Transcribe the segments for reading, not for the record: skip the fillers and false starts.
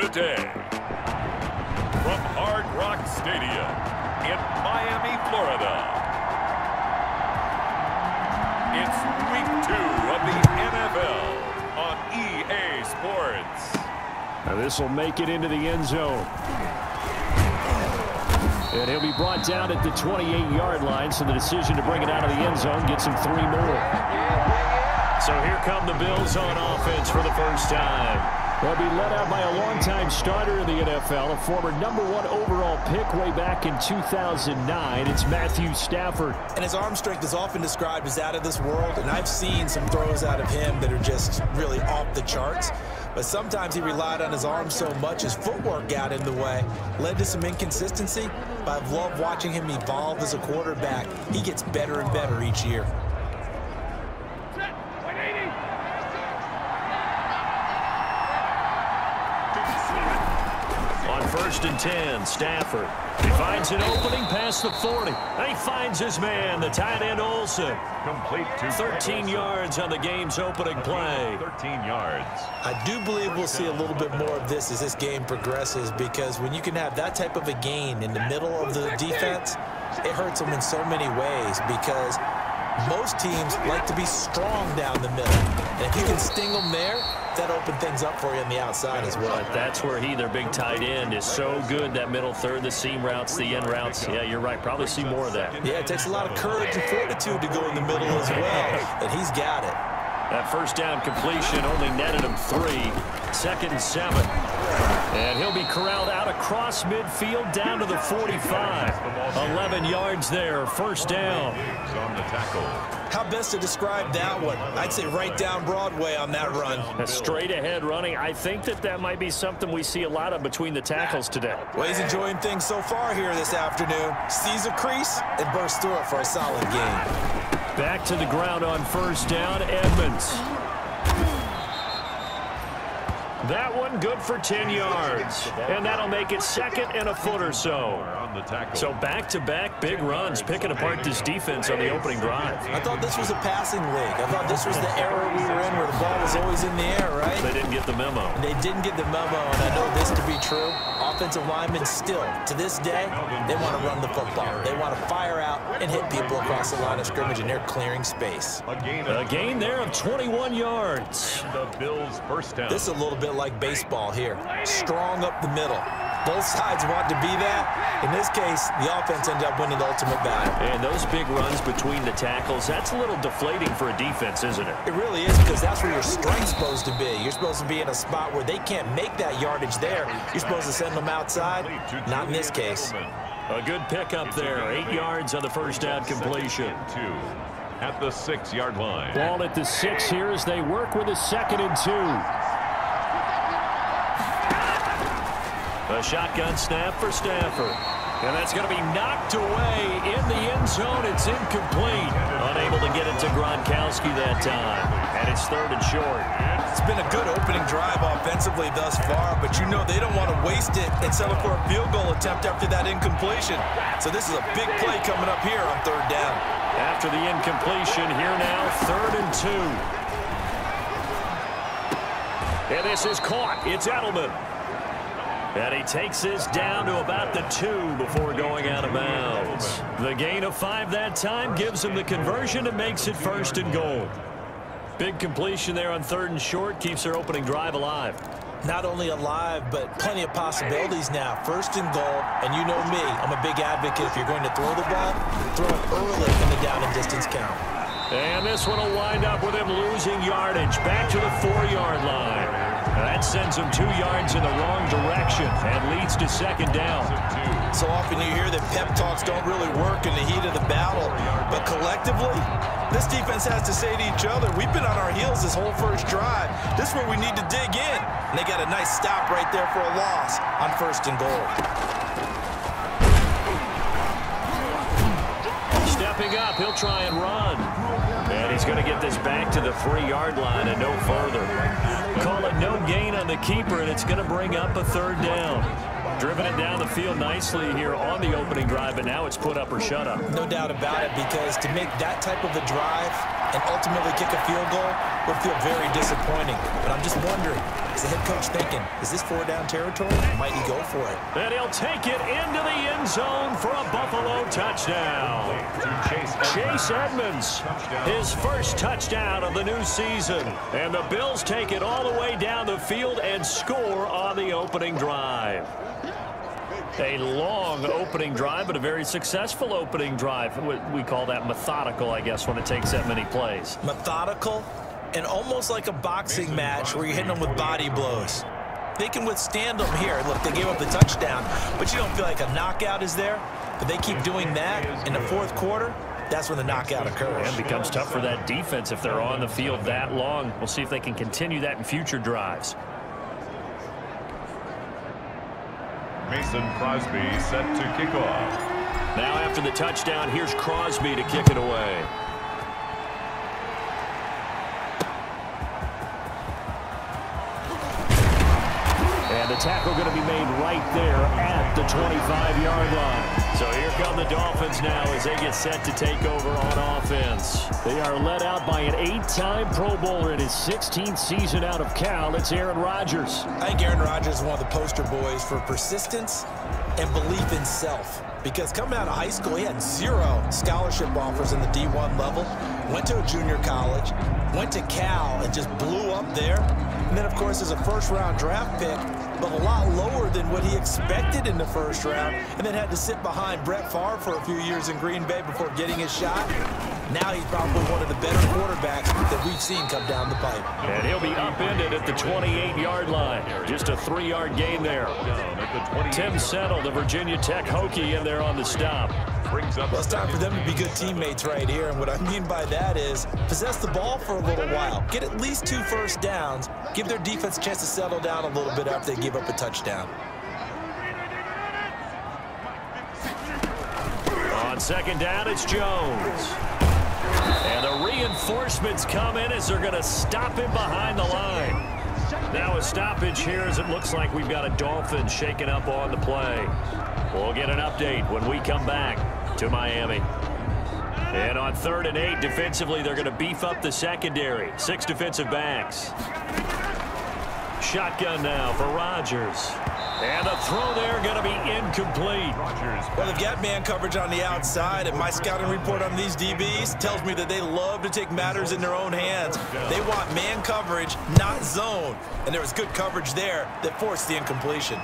day. From Hard Rock Stadium in Miami, Florida, it's Week 2 of the NFL on EA Sports. Now this will make it into the end zone. And he'll be brought down at the 28-yard line, so the decision to bring it out of the end zone gets him 3 more. So here come the Bills on offense for the first time. They'll be led out by a longtime starter in the NFL, a former #1 overall pick way back in 2009. It's Matthew Stafford. And his arm strength is often described as out of this world, and I've seen some throws out of him that are just really off the charts. But sometimes he relied on his arm so much, his footwork got in the way, led to some inconsistency. But I've loved watching him evolve as a quarterback. He gets better and better each year. On 1st and 10, Stafford. He finds an opening past the 40. He finds his man, the tight end Olsen. Complete to 13 yards on the game's opening play. 13 yards. I do believe we'll see a little bit more of this as this game progresses, because when you can have that type of a gain in the middle of the defense, it hurts them in so many ways, because most teams like to be strong down the middle. And if you can sting them there, that opens things up for you on the outside as well. But that's where he, their big tight end, is so good, that middle third, the seam routes, the end routes. Yeah, you're right. Probably see more of that. Yeah, it takes a lot of courage and fortitude to go in the middle as well, and he's got it. That first down completion only netted him 3. 2nd and 7. And he'll be corralled out across midfield down to the 45. 11 yards there, first down. On the tackle. How best to describe that one? I'd say right down Broadway on that run. A straight ahead running. I think that might be something we see a lot of between the tackles today. Well, he's enjoying things so far here this afternoon. Sees a crease and bursts through it for a solid gain. Back to the ground on first down, Edmonds. That one good for 10 yards. And that'll make it 2nd and a foot or so. So back-to-back big runs, picking apart this defense on the opening drive. I thought this was a passing league. I thought this was the era we were in where the ball was always in the air, right? They didn't get the memo. They didn't get the memo, and I know this to be true. Offensive linemen still, to this day, they want to run the football. They want to fire out and hit people across the line of scrimmage, and they're clearing space. A gain there of 21 yards. The Bills first down. This is a little bit like baseball here. Strong up the middle. Both sides want to be that. In this case, the offense ended up winning the ultimate battle. And those big runs between the tackles, that's a little deflating for a defense, isn't it? It really is, because that's where your strength's supposed to be. You're supposed to be in a spot where they can't make that yardage there. You're supposed to send them outside. Not in this case. A good pickup there. 8 yards on the first down completion. 2 at the 6-yard line. Ball at the 6 here as they work with a 2nd and 2. A shotgun snap for Stafford. And that's going to be knocked away in the end zone. It's incomplete. Unable to get it to Gronkowski that time. And it's 3rd and short. It's been a good opening drive offensively thus far, but you know they don't want to waste it and settle for a field goal attempt after that incompletion. So this is a big play coming up here on 3rd down. After the incompletion, here now, 3rd and 2. And this is caught. It's Edelman. And he takes this down to about the 2 before going out of bounds. The gain of 5 that time gives him the conversion and makes it 1st and goal. Big completion there on 3rd and short keeps their opening drive alive. Not only alive, but plenty of possibilities now. 1st and goal, and you know me, I'm a big advocate. If you're going to throw the ball, throw it early in the down and distance count. And this one will wind up with him losing yardage back to the 4-yard line. That sends him 2 yards in the wrong direction and leads to 2nd down. So often you hear that pep talks don't really work in the heat of the battle, but collectively, this defense has to say to each other, we've been on our heels this whole first drive. This is where we need to dig in. And they got a nice stop right there for a loss on 1st and goal. Stepping up, he'll try and run. And he's going to get this back to the 3-yard line and no further. Call it no gain on the keeper, and it's going to bring up a 3rd down. Driven it down the field nicely here on the opening drive, but now it's put up or shut up. No doubt about it, because to make that type of a drive, and ultimately kick a field goal would feel very disappointing. But I'm just wondering, is the head coach thinking, is this 4-down territory? Might he go for it? And he'll take it into the end zone for a Buffalo touchdown. Chase Edmonds, his first touchdown of the new season. And the Bills take it all the way down the field and score on the opening drive. A long opening drive, but a very successful opening drive. We call that methodical, I guess, when it takes that many plays. Methodical and almost like a boxing match where you're hitting them with body blows. They can withstand them here. Look, they gave up the touchdown, but you don't feel like a knockout is there. But they keep doing that in the fourth quarter. That's when the knockout occurs. And it becomes tough for that defense if they're on the field that long. We'll see if they can continue that in future drives. Mason Crosby set to kick off. Now after the touchdown, here's Crosby to kick it away. And the tackle going to be made right there at the 25-yard line. So here come the Dolphins now as they get set to take over on offense. They are led out by an 8-time Pro Bowler in his 16th season out of Cal. It's Aaron Rodgers. I think Aaron Rodgers is one of the poster boys for persistence and belief in self. Because coming out of high school, he had 0 scholarship offers in the D1 level. Went to a junior college, went to Cal, and just blew up there. And then, of course, as a first-round draft pick, but a lot lower than what he expected in the first round, and then had to sit behind Brett Favre for a few years in Green Bay before getting his shot. Now he's probably one of the better quarterbacks that we've seen come down the pipe. And he'll be upended at the 28-yard line. Just a 3-yard gain there. Tim Settle, the Virginia Tech Hokie, in there on the stop. Well, it's time for them to be good teammates right here. And what I mean by that is possess the ball for a little while. Get at least 2 first downs. Give their defense a chance to settle down a little bit after they give up a touchdown. On second down, it's Jones. And the reinforcements come in as they're going to stop him behind the line. Now a stoppage here as it looks like we've got a Dolphin shaking up on the play. We'll get an update when we come back to Miami. And on 3rd and 8, defensively, they're going to beef up the secondary. 6 defensive backs. Shotgun now for Rodgers. And the throw there going to be incomplete. Well, they've got man coverage on the outside, and my scouting report on these DBs tells me that they love to take matters in their own hands. They want man coverage, not zone. And there was good coverage there that forced the incompletion.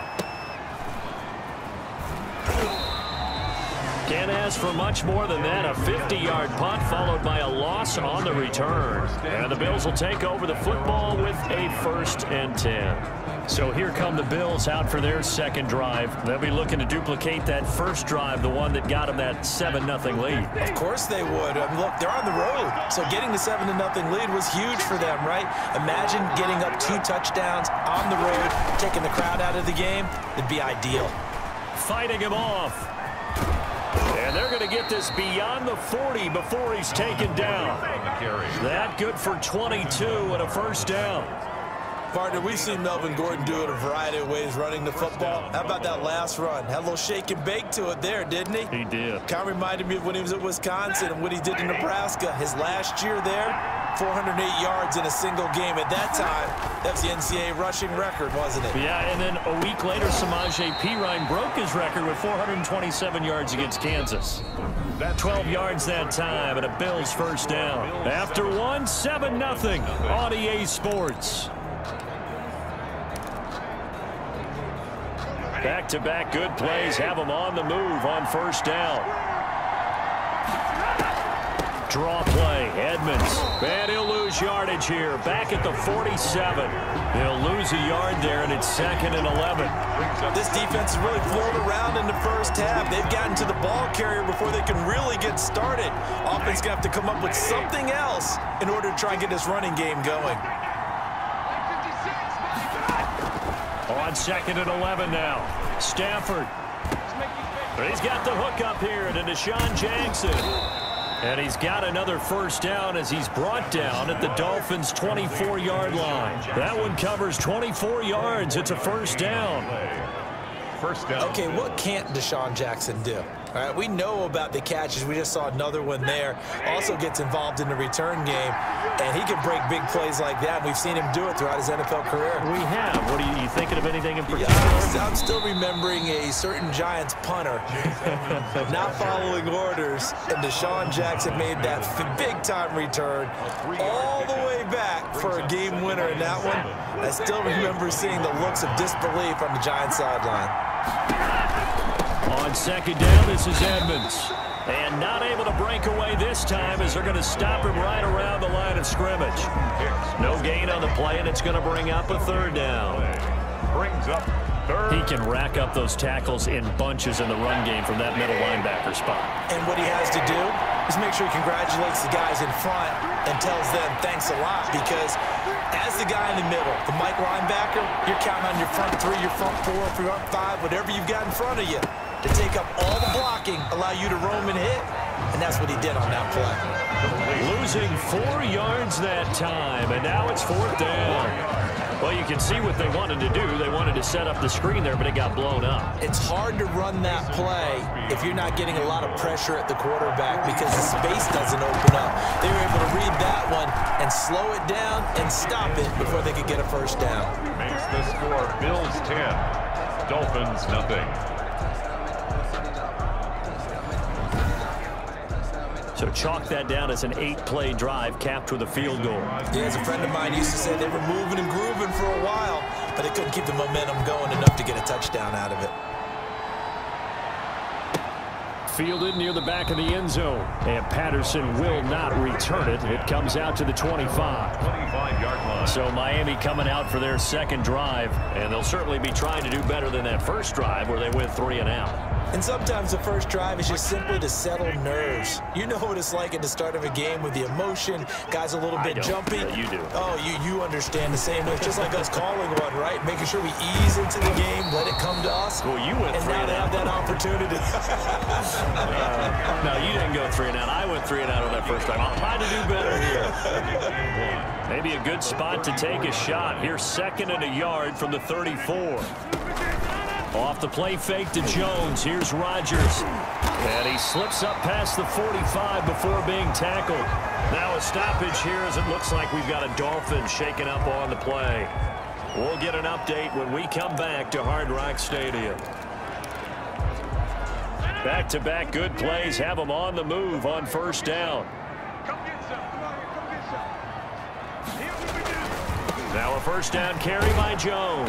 Can't ask for much more than that. A 50-yard punt followed by a loss on the return. And the Bills will take over the football with a 1st and 10. So here come the Bills out for their second drive. They'll be looking to duplicate that first drive, the one that got them that 7-0 lead. Of course they would. I mean, look, they're on the road. So getting the 7-0 lead was huge for them, right? Imagine getting up 2 touchdowns on the road, taking the crowd out of the game. It'd be ideal. Fighting him off. And they're going to get this beyond the 40 before he's taken down. That good for 22 and a 1st down. Partner, we've seen Melvin Gordon do it a variety of ways running the football. How about that last run? Had a little shake and bake to it there, didn't he? He did. Kind of reminded me of when he was at Wisconsin and what he did in Nebraska. His last year there, 408 yards in a single game. At that time, that was the NCAA rushing record, wasn't it? Yeah, and then a week later, Samaje Perine broke his record with 427 yards against Kansas. 12 yards that time and a Bills 1st down. After 7-0 on EA Sports. Back-to-back good plays have them on the move on 1st down. Draw play, Edmonds. And he'll lose yardage here. Back at the 47. He'll lose a yard there, and it's 2nd and 11. This defense has really flown around in the first half. They've gotten to the ball carrier before they can really get started. Offense going to have to come up with something else in order to try and get this running game going. On 2nd and 11 now. Stafford. He's got the hook up here to Deshaun Jackson. And he's got another 1st down as he's brought down at the Dolphins' 24-yard line. That one covers 24 yards. It's a 1st down. First down. Okay, what can't Deshaun Jackson do? All right, we know about the catches. We just saw another one there. Also gets involved in the return game, and he can break big plays like that. We've seen him do it throughout his NFL career. We have. What are you thinking of anything in particular? Yeah, I'm still remembering a certain Giants punter not following orders, and Deshaun Jackson made that big-time return all the way back for a game winner in that one. I still remember seeing the looks of disbelief on the Giants sideline. On second down, this is Edmonds. And not able to break away this time as they're going to stop him right around the line of scrimmage. No gain on the play, and it's going to bring up a third down. Brings up third. He can rack up those tackles in bunches in the run game from that middle linebacker spot. And what he has to do is make sure he congratulates the guys in front and tells them thanks a lot, because as the guy in the middle, the Mike linebacker, you're counting on your front three, your front four, your front five, whatever you've got in front of you to take up all the blocking, allow you to roam and hit, and that's what he did on that play. Losing 4 yards that time, and now it's fourth down. Well, you can see what they wanted to do. They wanted to set up the screen there, but it got blown up. It's hard to run that play if you're not getting a lot of pressure at the quarterback because the space doesn't open up. They were able to read that one and slow it down and stop it before they could get a first down. Makes the score Bills 10, Dolphins nothing. So chalk that down as an 8-play drive capped with a field goal. Yeah, as a friend of mine used to say, they were moving and grooving for a while, but they couldn't keep the momentum going enough to get a touchdown out of it. Fielded near the back of the end zone, and Patterson will not return it. It comes out to the 25. 25-yard line. So Miami coming out for their second drive, and they'll certainly be trying to do better than that first drive where they went 3 and out. And sometimes the first drive is just simply to settle nerves. You know what it's like at the start of a game with the emotion, guys a little bit jumpy. Yeah, you do. Oh, you understand the same way. It's just like us calling one, right? Making sure we ease into the game, let it come to us. Well, you went and 3 now and they out. have that opportunity. No, you didn't go 3 and out. I went 3 and out on that first drive. I'll try to do better here. Maybe a good spot to take a shot. Here's 2nd and a yard from the 34. Off the play fake to Jones. Here's Rodgers. And he slips up past the 45 before being tackled. Now a stoppage here as it looks like we've got a Dolphin shaken up on the play. We'll get an update when we come back to Hard Rock Stadium. Back-to-back good plays have them on the move on first down. Now a first down carry by Jones.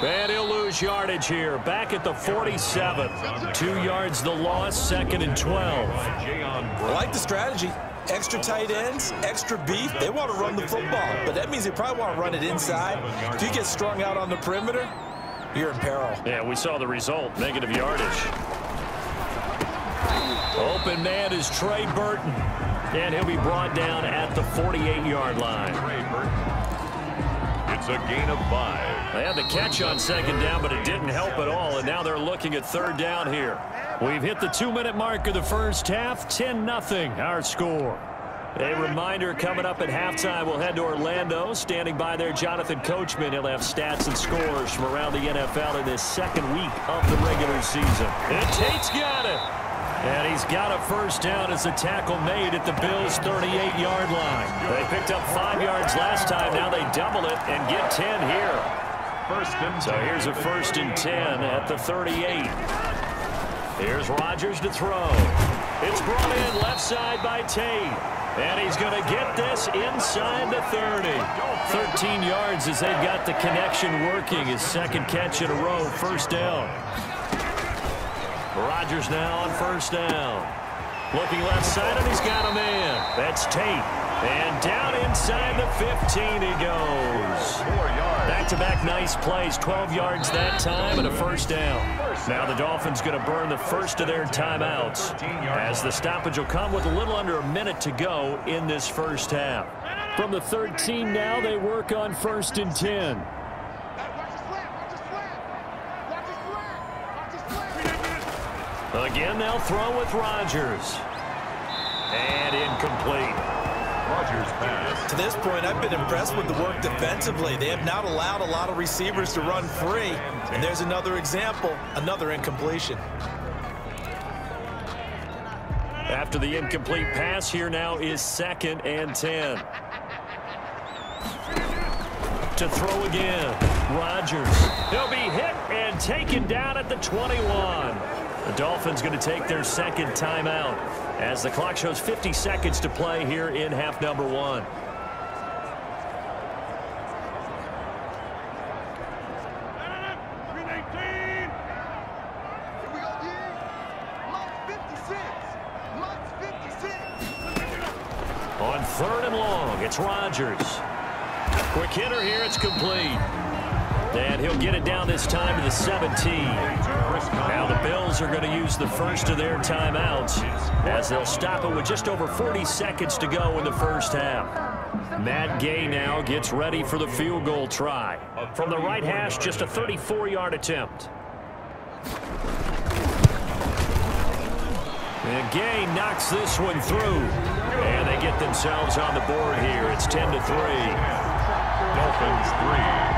And he'll lose yardage here. Back at the 47. 2 yards the loss, 2nd and 12. I like the strategy. Extra tight ends, extra beef. They want to run the football, but that means they probably want to run it inside. If you get strung out on the perimeter, you're in peril. Yeah, we saw the result. Negative yardage. Open man is Trey Burton. And he'll be brought down at the 48-yard line. It's a gain of 5. They had the catch on second down, but it didn't help at all, and now they're looking at third down here. We've hit the 2-minute mark of the first half, 10-0 our score. A reminder coming up at halftime, we'll head to Orlando. Standing by there, Jonathan Coachman. He'll have stats and scores from around the NFL in this second week of the regular season. And Tate's got it. And he's got a first down as a tackle made at the Bills' 38-yard line. They picked up 5 yards last time. Now they double it and get 10 here. So here's a 1st and 10 at the 38. Here's Rodgers to throw. It's brought in left side by Tate. And he's going to get this inside the 30. 13 yards as they've got the connection working. His second catch in a row, first down. Rodgers now on first down. Looking left side, and he's got a man. That's Tate. And down inside the 15 he goes. 4 yards. Back-to-back nice plays. 12 yards that time and a first down. Now the Dolphins going to burn the first of their timeouts as the stoppage will come with a little under a minute to go in this first half. From the 13 now, they work on 1st and 10. Again, they'll throw with Rodgers. And incomplete. Rodgers pass. To this point, I've been impressed with the work defensively. They have not allowed a lot of receivers to run free. And there's another example, another incompletion. After the incomplete pass, here now is 2nd and 10. To throw again. Rodgers. He'll be hit and taken down at the 21. The Dolphins going to take their 2nd timeout as the clock shows 50 seconds to play here in half number 1. On 3rd and long, it's Rodgers. Quick hitter here, it's complete. And he'll get it down this time to the 17. Now the Bills are going to use the first of their timeouts as they'll stop it with just over 40 seconds to go in the first half. Matt Gay now gets ready for the field goal try. From the right hash, just a 34-yard attempt. And Gay knocks this one through. And they get themselves on the board here. It's 10-3. Dolphins 3.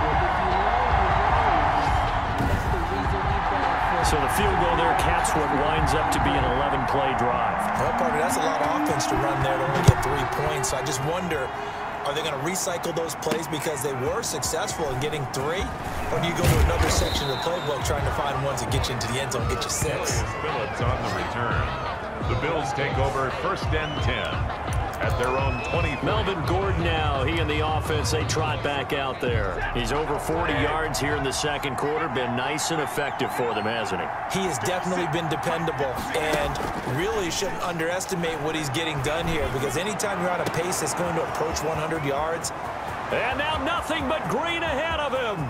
So the field goal there caps what winds up to be an 11-play drive. Well, partner, that's a lot of offense to run there to only get 3 points. So I just wonder, are they going to recycle those plays because they were successful in getting 3? Or do you go to another section of the playbook trying to find ones that get you into the end zone, get you 6? Phillips on the return. The Bills take over 1st and 10. At their own 20. Melvin Gordon now, he and the offense, they trot back out there. He's over 40 yards here in the 2nd quarter. Been nice and effective for them, hasn't he? He has definitely been dependable and really shouldn't underestimate what he's getting done here because anytime you're on a pace that's going to approach 100 yards. And now nothing but green ahead of him.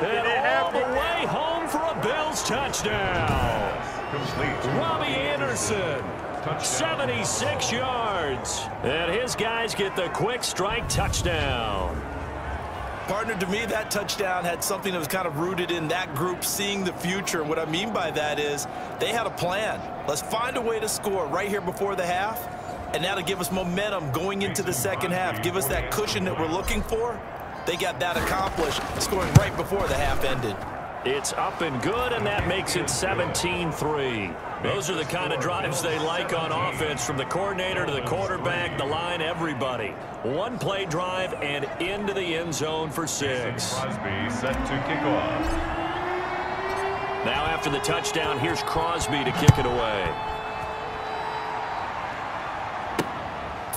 And all the way home for a Bills touchdown. Complete. Robbie Anderson. 76 yards. And his guys get the quick strike touchdown. Partner, to me, that touchdown had something that was kind of rooted in that group seeing the future. What I mean by that is they had a plan. Let's find a way to score right here before the half. And that'll give us momentum going into the 2nd half. Give us that cushion that we're looking for. They got that accomplished, scoring right before the half ended. It's up and good, and that makes it 17-3. Those are the kind of drives they like on offense, from the coordinator to the quarterback, the line, everybody. 1-play drive and into the end zone for 6. Crosby set to kick off. Now after the touchdown, here's Crosby to kick it away.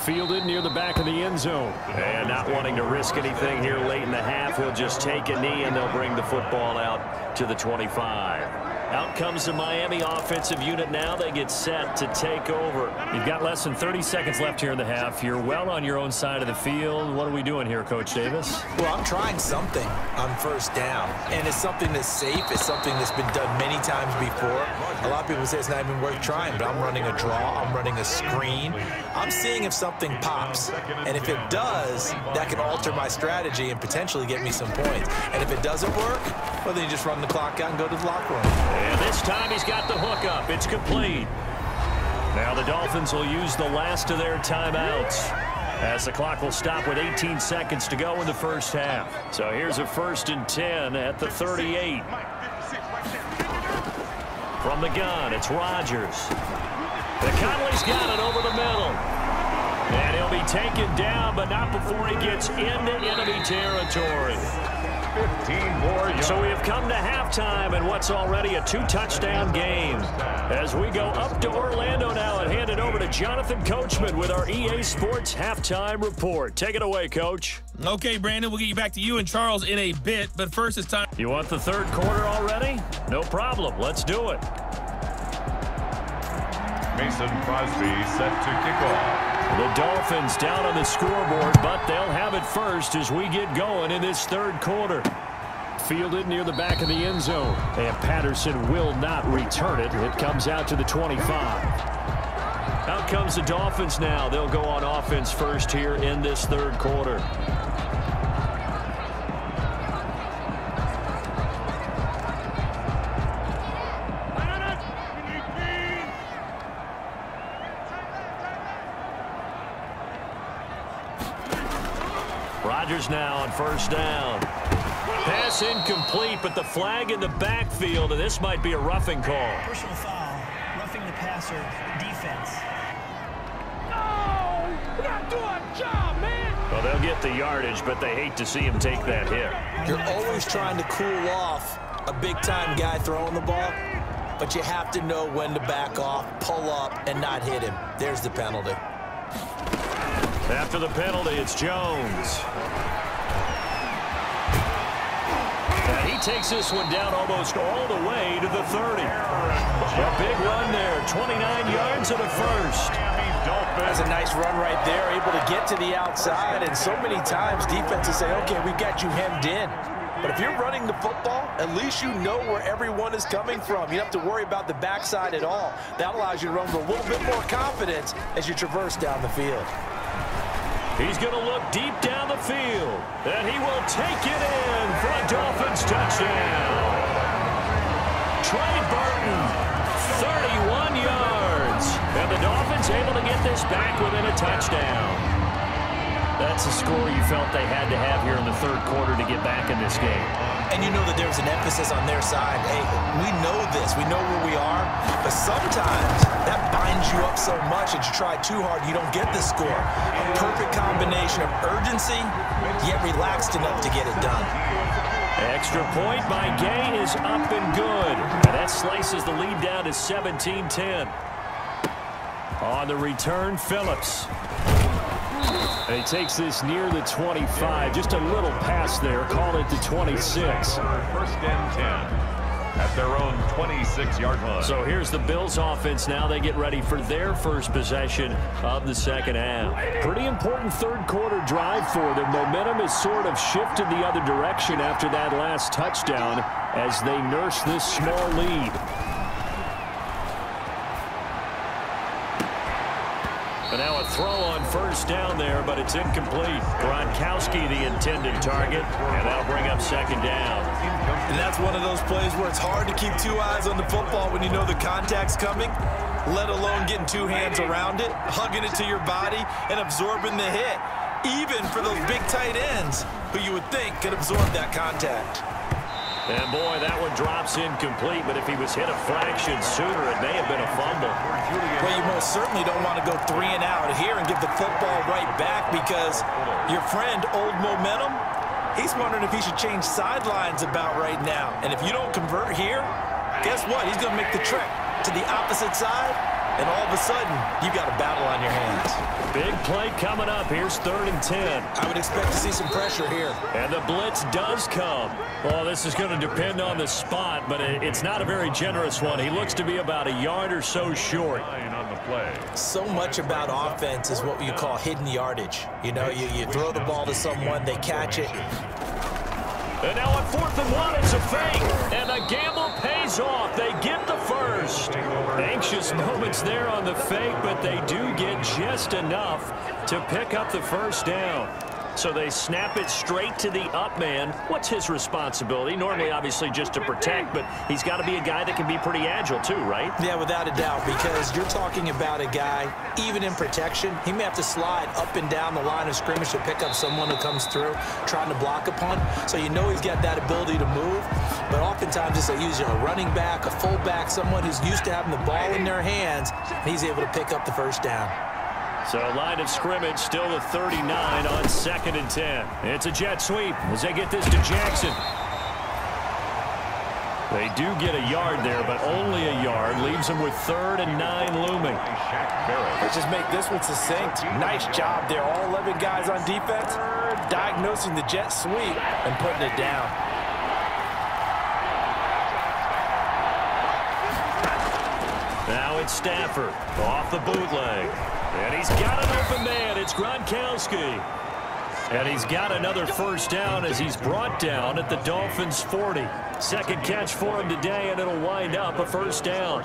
Fielded near the back of the end zone. And not wanting to risk anything here late in the half, he'll just take a knee and they'll bring the football out to the 25. Out comes the Miami offensive unit now. They get set to take over. You've got less than 30 seconds left here in the half. You're well on your own side of the field. What are we doing here, Coach Davis? Well, I'm trying something on 1st down. And it's something that's safe. It's something that's been done many times before. A lot of people say it's not even worth trying, but I'm running a draw. I'm running a screen. I'm seeing if something pops. And if it does, that can alter my strategy and potentially get me some points. And if it doesn't work, well, then you just run the clock out and go to the locker room. And this time he's got the hook up. It's complete. Now the Dolphins will use the last of their timeouts as the clock will stop with 18 seconds to go in the first half. So here's a 1st and 10 at the 38. From the gun, it's Rodgers. Conley's got it over the middle. And he'll be taken down, but not before he gets into enemy territory. 15 more yards. So we have come to halftime in what's already a 2-touchdown game. As we go up to Orlando now and hand it over to Jonathan Coachman with our EA Sports Halftime Report. Take it away, Coach. Okay, Brandon, we'll get you back to you and Charles in a bit, but first it's time. You want the 3rd quarter already? No problem. Let's do it. Mason Crosby set to kick off. The Dolphins down on the scoreboard, but they'll have it first as we get going in this 3rd quarter. Fielded near the back of the end zone, and Patterson will not return it. It comes out to the 25. Out comes the Dolphins now. They'll go on offense first here in this 3rd quarter. Rodgers now on 1st down. Pass incomplete, but the flag in the backfield, and this might be a roughing call. Personal foul, roughing the passer, defense. they'll get the yardage, but they hate to see him take that hit. You're always trying to cool off a big-time guy throwing the ball, but you have to know when to back off, pull up, and not hit him. There's the penalty. After the penalty, it's Jones. And he takes this one down almost all the way to the 30. A big run there, 29 yards and a first. That's a nice run right there, able to get to the outside, and so many times defenses say, okay, we've got you hemmed in. But if you're running the football, at least you know where everyone is coming from. You don't have to worry about the backside at all. That allows you to run with a little bit more confidence as you traverse down the field. He's going to look deep down the field, and he will take it in for a Dolphins touchdown. Trey Burton, 31 yards. And the Dolphins able to get this back within a touchdown. That's a score you felt they had to have here in the third quarter to get back in this game. And you know that there's an emphasis on their side. Hey, we know this. We know where we are. But sometimes that binds you up so much that you try too hard, you don't get the score. A perfect combination of urgency, yet relaxed enough to get it done. Extra point by Gay is up and good. And that slices the lead down to 17-10. On the return, Phillips. And he takes this near the 25. Just a little pass there. Call it the 26. First and 10 at their own 26-yard line. So here's the Bills offense now. They get ready for their first possession of the second half. Pretty important third quarter drive for them. Momentum has sort of shifted the other direction after that last touchdown as they nurse this small lead. But now a throw on first down there, but it's incomplete. Gronkowski, the intended target, and that'll bring up second down. And that's one of those plays where it's hard to keep two eyes on the football when you know the contact's coming, let alone getting two hands around it, hugging it to your body, and absorbing the hit, even for those big tight ends who you would think could absorb that contact. And, boy, that one drops incomplete, but if he was hit a fraction sooner, it may have been a fumble. Well, you most certainly don't want to go 3 and out here and give the football right back because your friend, Old Momentum, he's wondering if he should change sidelines about right now. And if you don't convert here, guess what? He's going to make the trek to the opposite side, and all of a sudden, you've got a battle on your hands. Big play coming up. Here's 3rd and 10. I would expect to see some pressure here. And the blitz does come. Well, this is going to depend on the spot, but it's not a very generous one. He looks to be about a yard or so short. On the play. So much about offense is what you call hidden yardage. You know, you throw the ball to someone, they catch it. And now on 4th and 1, it's a fake. And the gamble pays off. They get the first. Anxious moments there on the fake, but they do get just enough to pick up the first down. So they snap it straight to the up man. What's his responsibility? Normally, obviously, just to protect, but he's got to be a guy that can be pretty agile too, right? Yeah, without a doubt, because you're talking about a guy, even in protection, he may have to slide up and down the line of scrimmage to pick up someone who comes through trying to block a punt. So you know he's got that ability to move, but oftentimes it's usually a running back, a fullback, someone who's used to having the ball in their hands, and he's able to pick up the first down. So line of scrimmage still the 39 on 2nd and 10. It's a jet sweep as they get this to Jackson. They do get a yard there, but only a yard. Leaves them with 3rd and 9 looming. Let's just make this one succinct. Nice job there. All 11 guys on defense diagnosing the jet sweep and putting it down. Now it's Stafford off the bootleg. And he's got an open man. It's Gronkowski. And he's got another first down as he's brought down at the Dolphins' 40. Second catch for him today, and it'll wind up a first down.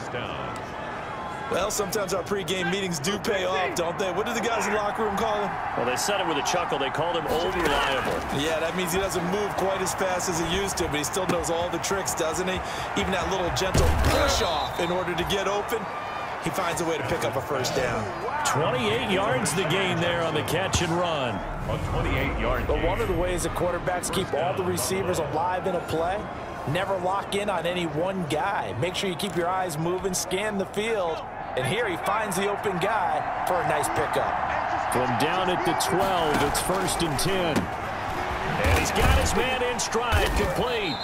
Well, sometimes our pregame meetings do pay off, don't they? What do the guys in the locker room call him? Well, they said it with a chuckle. They called him Old Reliable. Yeah, that means he doesn't move quite as fast as he used to, but he still knows all the tricks, doesn't he? Even that little gentle push-off in order to get open. He finds a way to pick up a first down. 28 yards the gain there on the catch and run. A 28-yard But one of the ways that quarterbacks keep all the receivers alive in a play, never lock in on any one guy. Make sure you keep your eyes moving, scan the field. And here he finds the open guy for a nice pickup. From down at the 12, it's 1st and 10. And he's got his man in stride, complete.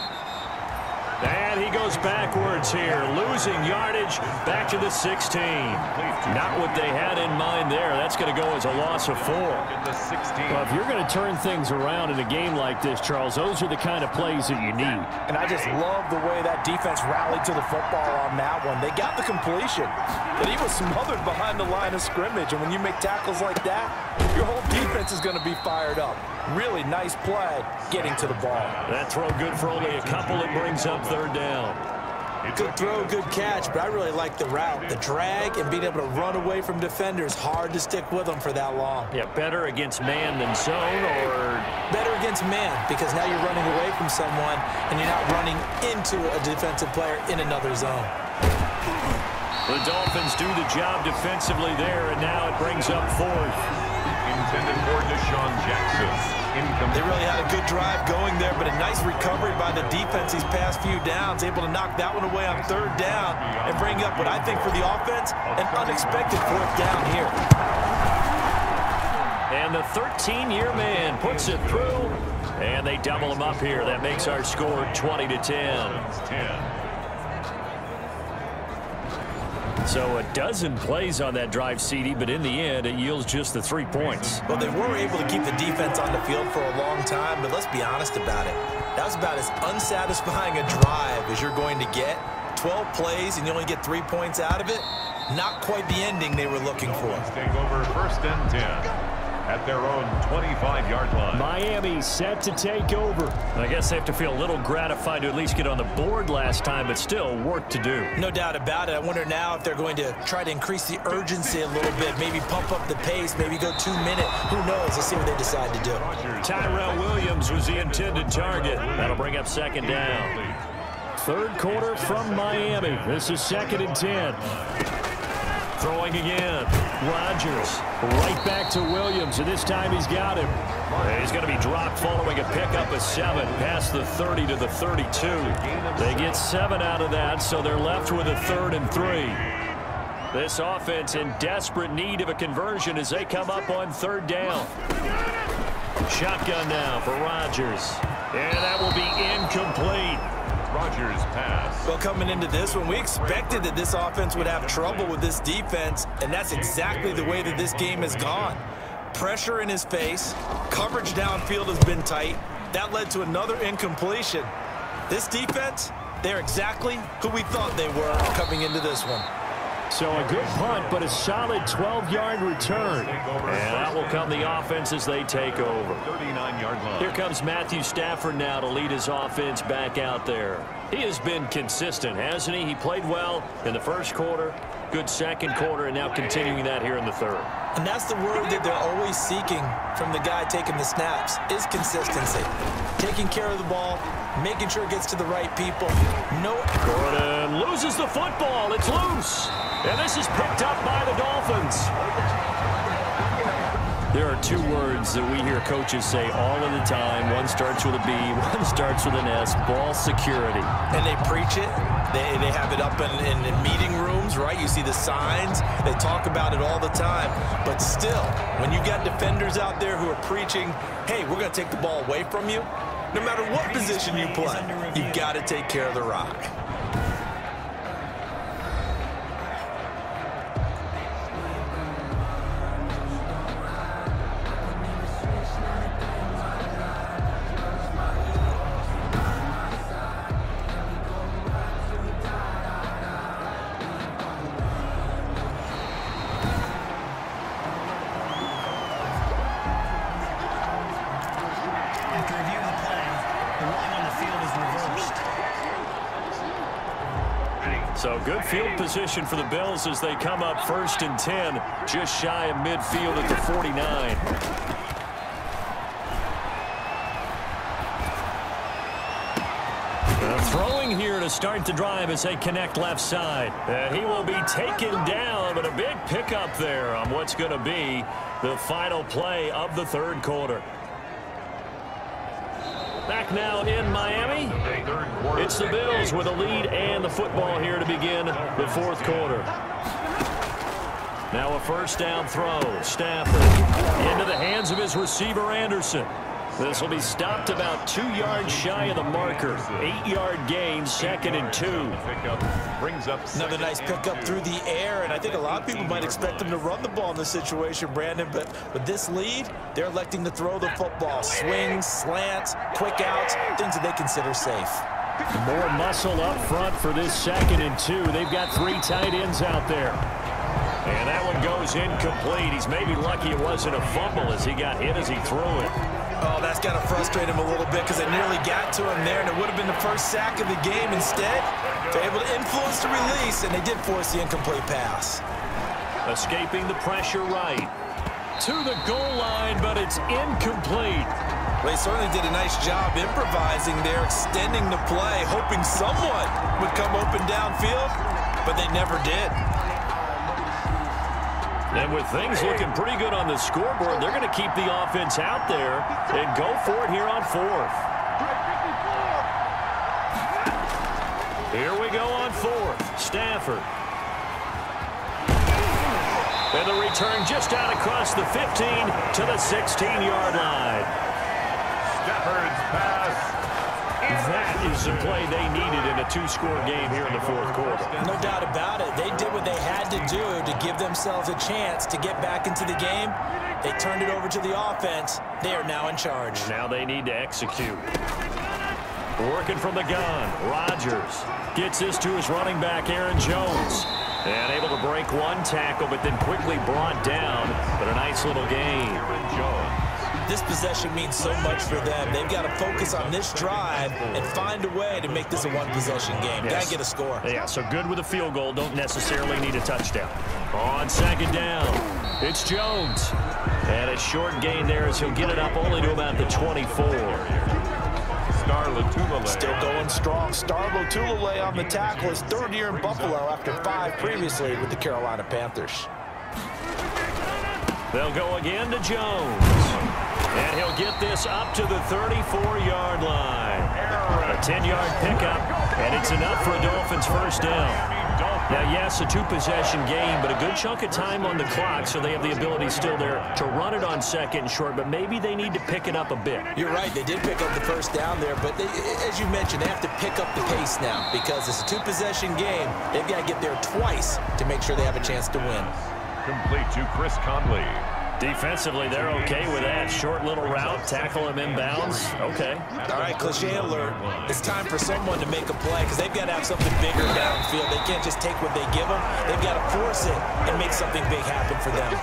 And he goes backwards here, losing yardage back to the 16. Not what they had in mind there. That's going to go as a loss of 4. Well, if you're going to turn things around in a game like this, Charles, those are the kind of plays that you need. And I just love the way that defense rallied to the football on that one. They got the completion, but he was smothered behind the line of scrimmage. And when you make tackles like that, your whole defense is going to be fired up. Really nice play getting to the ball. That throw good for only a couple. It brings up 3rd down. Good throw, good catch, but I really like the route. The drag and being able to run away from defenders, hard to stick with them for that long. Yeah, better against man than zone, or? Better against man, because now you're running away from someone and you're not running into a defensive player in another zone. The Dolphins do the job defensively there, and now it brings up 4th. Intended for Deshaun Jackson. They really had a good drive going there, but a nice recovery by the defense these past few downs, able to knock that one away on 3rd down and bring up what I think for the offense, an unexpected 4th down here. And the 13-year man puts it through, and they double him up here. That makes our score 20-10. So a dozen plays on that drive, CD, but in the end, it yields just the 3 points. Well, they were able to keep the defense on the field for a long time, but let's be honest about it. That was about as unsatisfying a drive as you're going to get. 12 plays, and you only get 3 points out of it. Not quite the ending they were looking for. Take over 1st and 10. At their own 25-yard line. Miami set to take over. I guess they have to feel a little gratified to at least get on the board last time, but still work to do. No doubt about it. I wonder now if they're going to try to increase the urgency a little bit, maybe pump up the pace, maybe go 2-minute. Who knows? Let's see what they decide to do. Tyrell Williams was the intended target. That'll bring up 2nd down. 3rd quarter from Miami. This is 2nd and 10. Throwing again. Rodgers right back to Williams, and this time he's got him. He's going to be dropped following a pickup of 7 past the 30 to the 32. They get 7 out of that, so they're left with a 3rd and 3. This offense in desperate need of a conversion as they come up on 3rd down. Shotgun now for Rodgers, and that will be incomplete. Rodgers pass. Well, coming into this one, we expected that this offense would have trouble with this defense, and that's exactly the way that this game has gone. Pressure in his face, coverage downfield has been tight. That led to another incompletion. This defense, they're exactly who we thought they were coming into this one. So a good punt, but a solid 12-yard return. And that will come the offense as they take over. 39-yard line. Here comes Matthew Stafford now to lead his offense back out there. He has been consistent, hasn't he? He played well in the 1st quarter, good 2nd quarter, and now continuing that here in the 3rd. And that's the word that they're always seeking from the guy taking the snaps, is consistency. Taking care of the ball, making sure it gets to the right people. Gordon loses the football. It's loose. And this is picked up by the Dolphins. There are 2 words that we hear coaches say all of the time. One starts with a B, one starts with an S, ball security. And they preach it. They have it up in meeting rooms, right? You see the signs. They talk about it all the time. But still, when you got defenders out there who are preaching, hey, we're going to take the ball away from you, no matter what position you play, you've got to take care of the rock. So good field position for the Bills as they come up 1st and 10, just shy of midfield at the 49. Throwing here to start the drive as they connect left side. He will be taken down, but a big pickup there on what's going to be the final play of the 3rd quarter. Back now in Miami. It's the Bills with a lead and the football here to begin the 4th quarter. Now a 1st down throw. Stafford Into the hands of his receiver, Anderson. This will be stopped about 2 yards shy of the marker. 8-yard gain, 2nd and 2. Another nice pickup through the air, and I think a lot of people might expect them to run the ball in this situation, Brandon, but with this lead, they're electing to throw the football. Swings, slants, quick outs, things that they consider safe. More muscle up front for this 2nd and 2. They've got 3 tight ends out there. And that one goes incomplete. He's maybe lucky it wasn't a fumble as he got hit as he threw it. Oh, that's got to frustrate him a little bit because they nearly got to him there, and it would have been the first sack of the game. Instead, they're able to influence the release, and they did force the incomplete pass. Escaping the pressure right. To the goal line, but it's incomplete. They certainly did a nice job improvising there, extending the play, hoping someone would come open downfield, but they never did. And with things looking pretty good on the scoreboard, they're going to keep the offense out there and go for it here on 4th. Here we go on 4th. Stafford. And the return just out across the 15 to the 16-yard line. Stafford's pass. That is the play they needed in a 2-score game here in the 4th quarter. No doubt about it. They did what they had to do to give themselves a chance to get back into the game. They turned it over to the offense. They are now in charge. Now they need to execute. Working from the gun, Rodgers gets this to his running back, Aaron Jones. And able to break 1 tackle, but then quickly brought down. But a nice little gain. Aaron Jones. This possession means so much for them. They've got to focus on this drive and find a way to make this a 1-possession game. Yes. Got to get a score. Yeah, so good with a field goal. Don't necessarily need a touchdown. On 2nd down, it's Jones. And a short gain there as he'll get it up only to about the 24. Still going strong. Star Lotulelei on the tackle. His 3rd year in Buffalo after 5 previously with the Carolina Panthers. They'll go again to Jones. And he'll get this up to the 34-yard line. A 10-yard pickup, and it's enough for a Dolphins first down. Now, yes, a 2-possession game, but a good chunk of time on the clock, so they have the ability still there to run it on 2nd and short, but maybe they need to pick it up a bit. You're right. They did pick up the first down there, but as you mentioned, they have to pick up the pace now because it's a 2-possession game. They've got to get there twice to make sure they have a chance to win. Complete to Chris Conley. Defensively, they're okay with that. Short little route, tackle him inbounds. Okay. All right, cliche alert. It's time for someone to make a play because they've got to have something bigger downfield. They can't just take what they give them. They've got to force it and make something big happen for them.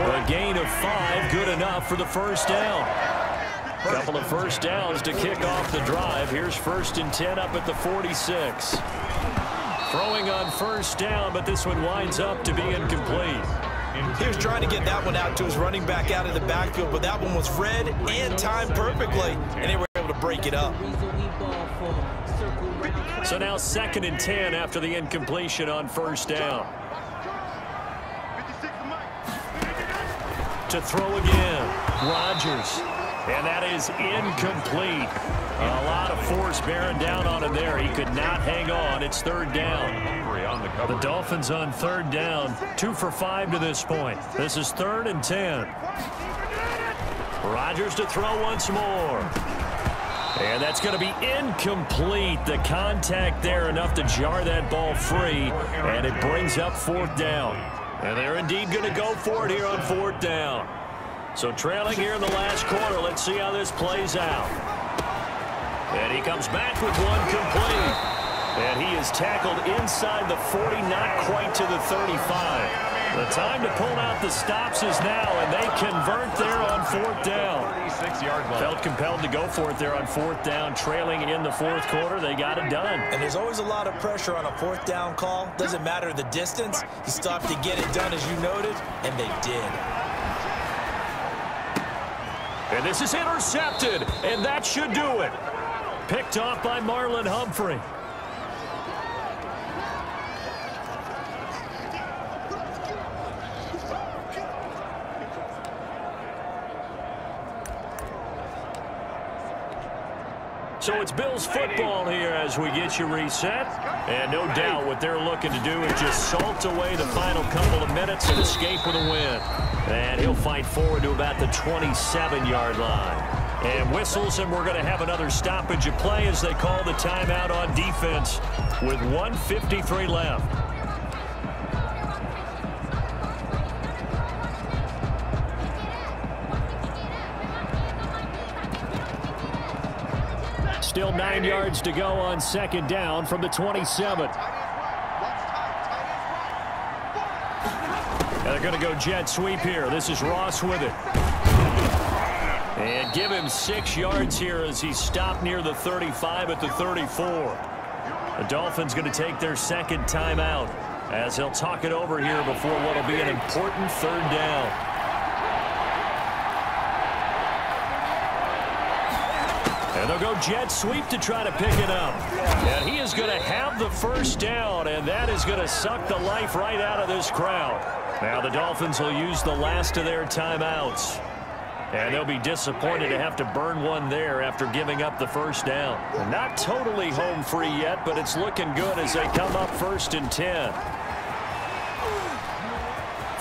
A gain of 5, good enough for the first down. A couple of first downs to kick off the drive. Here's 1st and 10 up at the 46. Throwing on first down, but this one winds up to be incomplete. He was trying to get that one out to his running back out of the backfield, but that one was read and timed perfectly, and they were able to break it up. So now 2nd and 10 after the incompletion on first down. To throw again, Rodgers. And that is incomplete. A lot of force bearing down on him there. He could not hang on. It's 3rd down. The Dolphins on 3rd down. 2 for 5 to this point. This is 3rd and 10. Rodgers to throw once more. And that's going to be incomplete. The contact there enough to jar that ball free. And it brings up 4th down. And they're indeed going to go for it here on 4th down. So trailing here in the last quarter. Let's see how this plays out. And he comes back with one complete. And he is tackled inside the 40, not quite to the 35. The time to pull out the stops is now, and they convert there on 4th down. Felt compelled to go for it there on 4th down, trailing in the 4th quarter. They got it done. And there's always a lot of pressure on a 4th down call. Doesn't matter the distance. You stop to get it done, as you noted, and they did. And this is intercepted, and that should do it. Picked off by Marlon Humphrey. So it's Bills football here as we get you reset. And no doubt what they're looking to do is just salt away the final couple of minutes and escape with a win. And he'll fight forward to about the 27-yard line. And whistles, and we're going to have another stoppage of play as they call the timeout on defense with 1:53 left. Still 9 yards to go on second down from the 27. And they're going to go jet sweep here. This is Ross with it. And give him 6 yards here as he stopped near the 35 at the 34. The Dolphins going to take their second timeout as he'll talk it over here before what will be an important third down. And they'll go jet sweep to try to pick it up. And he is going to have the first down, and that is going to suck the life right out of this crowd. Now the Dolphins will use the last of their timeouts. And they'll be disappointed to have to burn one there after giving up the first down. Not totally home free yet, but it's looking good as they come up 1st and 10.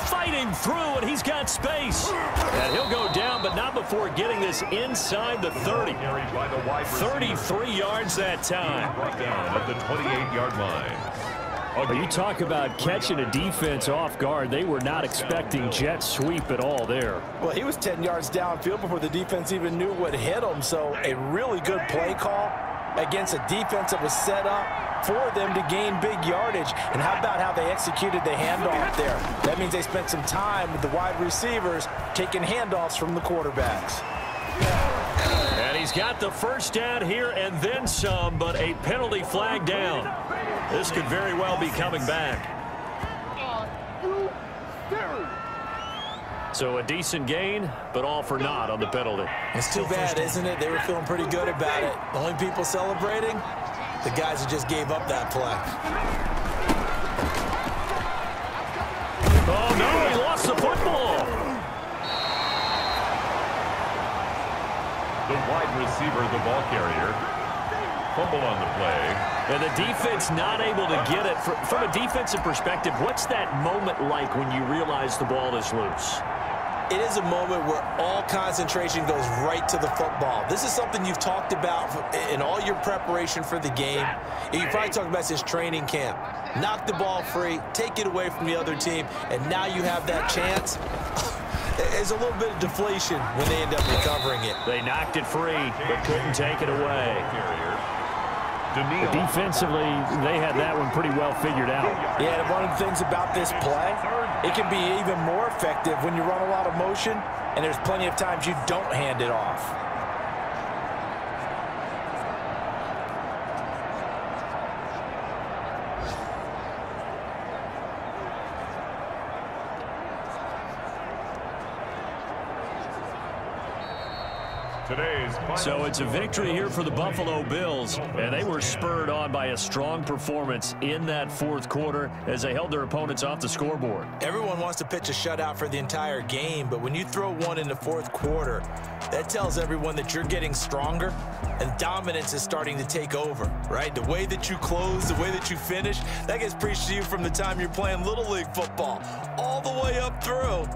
Fighting through, and he's got space. And he'll go down, but not before getting this inside the 30. 33 yards that time. Right down at the 28-yard line. You talk about catching a defense off guard. They were not expecting jet sweep at all there. Well, he was 10 yards downfield before the defense even knew what hit him. So a really good play call against a defense that was set up for them to gain big yardage. And how about how they executed the handoff there? That means they spent some time with the wide receivers taking handoffs from the quarterbacks. And he's got the first down here and then some, but a penalty flag down. This could very well be coming back. So a decent gain, but all for naught on the penalty. It's too bad, isn't it? They were feeling pretty good about it. The only people celebrating, the guys who just gave up that play. Oh, no, he lost the football. The wide receiver, the ball carrier, fumble on the play. And the defense not able to get it. From a defensive perspective, what's that moment like when you realize the ball is loose? It is a moment where all concentration goes right to the football. This is something you've talked about in all your preparation for the game. You probably talked about this training camp. Knock the ball free, take it away from the other team, and now you have that chance. There's a little bit of deflation when they end up recovering it. They knocked it free, but couldn't take it away. Defensively, they had that one pretty well figured out. Yeah, and one of the things about this play, it can be even more effective when you run a lot of motion, and there's plenty of times you don't hand it off. So it's a victory here for the Buffalo Bills, and they were spurred on by a strong performance in that fourth quarter as they held their opponents off the scoreboard. Everyone wants to pitch a shutout for the entire game, but when you throw one in the fourth quarter, that tells everyone that you're getting stronger and dominance is starting to take over, right? The way that you close, the way that you finish, that gets preached to you from the time you're playing Little League football all the way up through,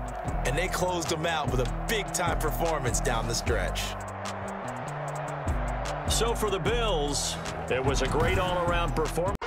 and they closed them out with a big-time performance down the stretch. So for the Bills, it was a great all-around performance.